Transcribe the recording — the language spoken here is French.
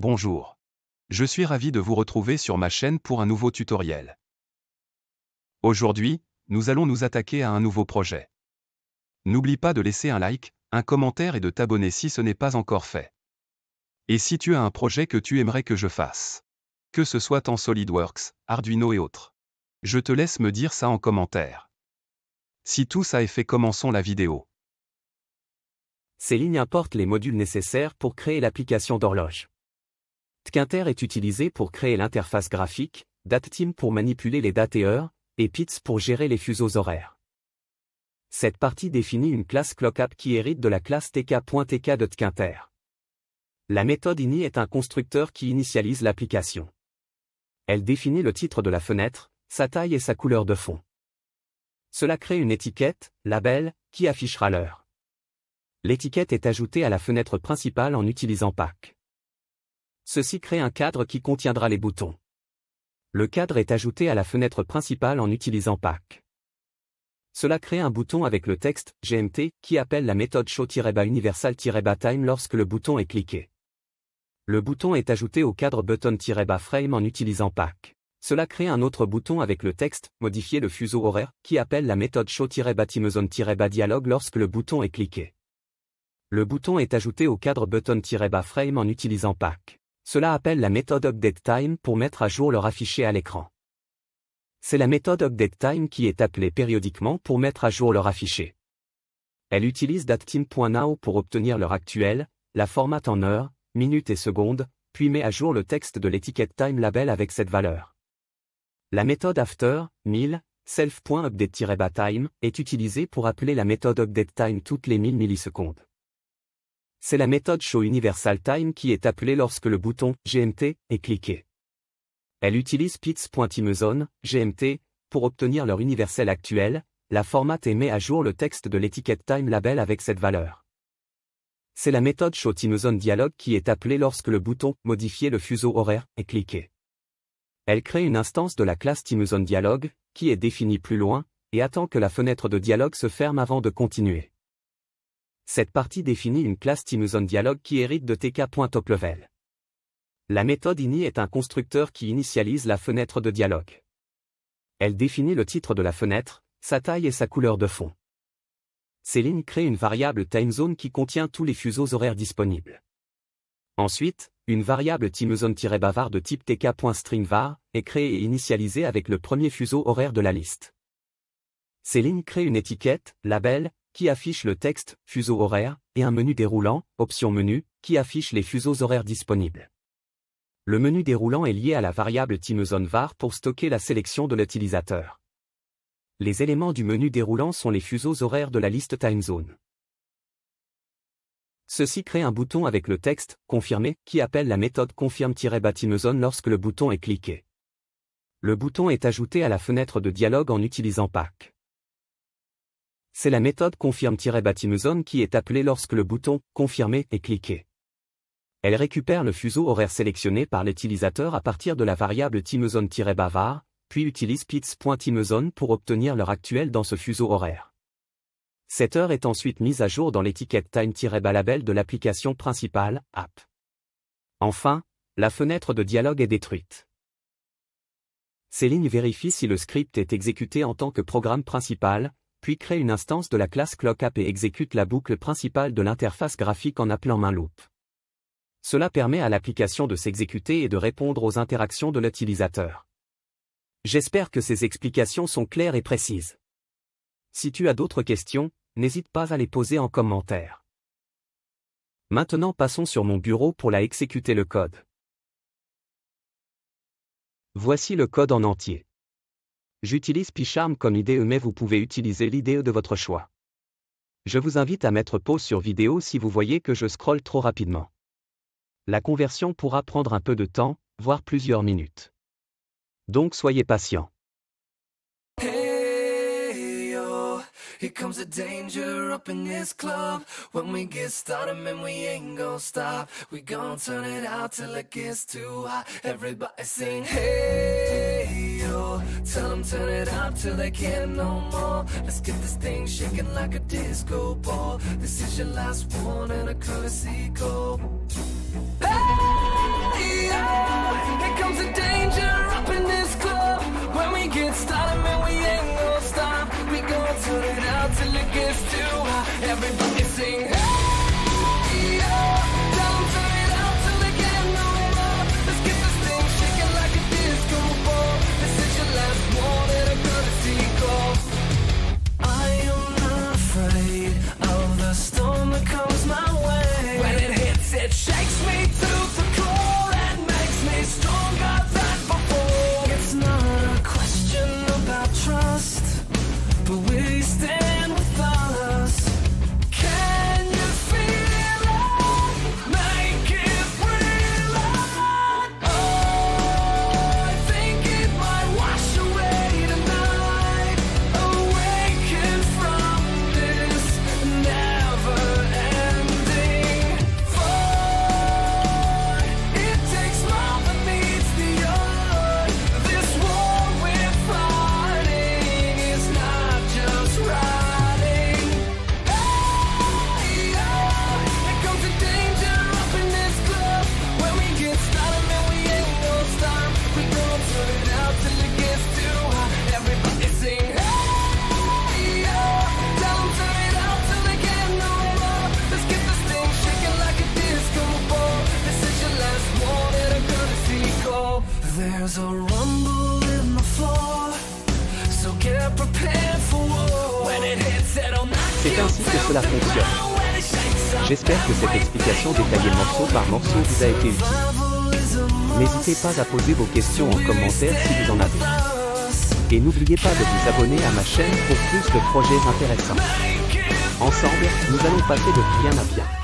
Bonjour. Je suis ravi de vous retrouver sur ma chaîne pour un nouveau tutoriel. Aujourd'hui, nous allons nous attaquer à un nouveau projet. N'oublie pas de laisser un like, un commentaire et de t'abonner si ce n'est pas encore fait. Et si tu as un projet que tu aimerais que je fasse, que ce soit en SolidWorks, Arduino et autres, je te laisse me dire ça en commentaire. Si tout ça est fait, commençons la vidéo. Céline importe les modules nécessaires pour créer l'application d'horloge. Tkinter est utilisé pour créer l'interface graphique, DateTeam pour manipuler les dates et heures, et Pits pour gérer les fuseaux horaires. Cette partie définit une classe ClockApp qui hérite de la classe tk.tk de Tkinter. La méthode ini est un constructeur qui initialise l'application. Elle définit le titre de la fenêtre, sa taille et sa couleur de fond. Cela crée une étiquette, label, qui affichera l'heure. L'étiquette est ajoutée à la fenêtre principale en utilisant Pack. Ceci crée un cadre qui contiendra les boutons. Le cadre est ajouté à la fenêtre principale en utilisant Pack. Cela crée un bouton avec le texte « GMT » qui appelle la méthode show-universal-time lorsque le bouton est cliqué. Le bouton est ajouté au cadre button-frame en utilisant Pack. Cela crée un autre bouton avec le texte « Modifier le fuseau horaire » qui appelle la méthode show-timezone-dialog lorsque le bouton est cliqué. Le bouton est ajouté au cadre button-frame en utilisant Pack. Cela appelle la méthode UpdateTime pour mettre à jour leur affiché à l'écran. C'est la méthode UpdateTime qui est appelée périodiquement pour mettre à jour leur affiché. Elle utilise dateteam.now pour obtenir l'heure actuelle, la formate en heures, minutes et secondes, puis met à jour le texte de l'étiquette time label avec cette valeur. La méthode after, 1000, self.update-time, est utilisée pour appeler la méthode UpdateTime toutes les 1000 millisecondes. C'est la méthode show-universal-time qui est appelée lorsque le bouton « GMT » est cliqué. Elle utilise pits.timezone, GMT, pour obtenir l'heure universelle actuelle, la formate et met à jour le texte de l'étiquette time label avec cette valeur. C'est la méthode show-timezone-dialog qui est appelée lorsque le bouton « Modifier le fuseau horaire » est cliqué. Elle crée une instance de la classe timezone-dialog, qui est définie plus loin, et attend que la fenêtre de dialogue se ferme avant de continuer. Cette partie définit une classe timezone-dialog qui hérite de tk.toplevel. La méthode ini est un constructeur qui initialise la fenêtre de dialogue. Elle définit le titre de la fenêtre, sa taille et sa couleur de fond. Céline crée une variable timezone qui contient tous les fuseaux horaires disponibles. Ensuite, une variable timezone-var de type tk.stringvar est créée et initialisée avec le premier fuseau horaire de la liste. Céline crée une étiquette, label, qui affiche le texte « fuseau horaire » et un menu déroulant, option menu, qui affiche les fuseaux horaires disponibles. Le menu déroulant est lié à la variable timezone-var pour stocker la sélection de l'utilisateur. Les éléments du menu déroulant sont les fuseaux horaires de la liste timezone. Ceci crée un bouton avec le texte « confirmer » qui appelle la méthode confirm-timezone lorsque le bouton est cliqué. Le bouton est ajouté à la fenêtre de dialogue en utilisant Pack. C'est la méthode confirm-timezone qui est appelée lorsque le bouton « Confirmer » est cliqué. Elle récupère le fuseau horaire sélectionné par l'utilisateur à partir de la variable timezone-var, puis utilise pits.timezone pour obtenir l'heure actuelle dans ce fuseau horaire. Cette heure est ensuite mise à jour dans l'étiquette time-label de l'application principale, App. Enfin, la fenêtre de dialogue est détruite. Céline vérifie si le script est exécuté en tant que programme principal, puis crée une instance de la classe ClockApp et exécute la boucle principale de l'interface graphique en appelant mainLoop. Cela permet à l'application de s'exécuter et de répondre aux interactions de l'utilisateur. J'espère que ces explications sont claires et précises. Si tu as d'autres questions, n'hésite pas à les poser en commentaire. Maintenant passons sur mon bureau pour exécuter le code. Voici le code en entier. J'utilise PyCharm comme IDE mais vous pouvez utiliser l'IDE de votre choix. Je vous invite à mettre pause sur vidéo si vous voyez que je scrolle trop rapidement. La conversion pourra prendre un peu de temps, voire plusieurs minutes. Donc soyez patient. Here comes the danger up in this club. When we get started, man, we ain't gon' stop. We gon' turn it out till it gets too hot. Everybody sing, hey, yo. Tell them turn it up till they can't no more. Let's get this thing shaking like a disco ball. This is your last one and a courtesy call. Hey! there's a rumble in the floor, so get prepared for war. When it hits, it'll knock C'est you ainsi que cela down. fonctionne. When it shakes up. J'espère que cette explication détaillée morceau par morceau vous a été utile. N'hésitez pas à poser vos questions en commentaire si vous en avez. Et n'oubliez pas de vous abonner à ma chaîne pour plus de projets intéressants. Ensemble, nous allons passer de bien à bien.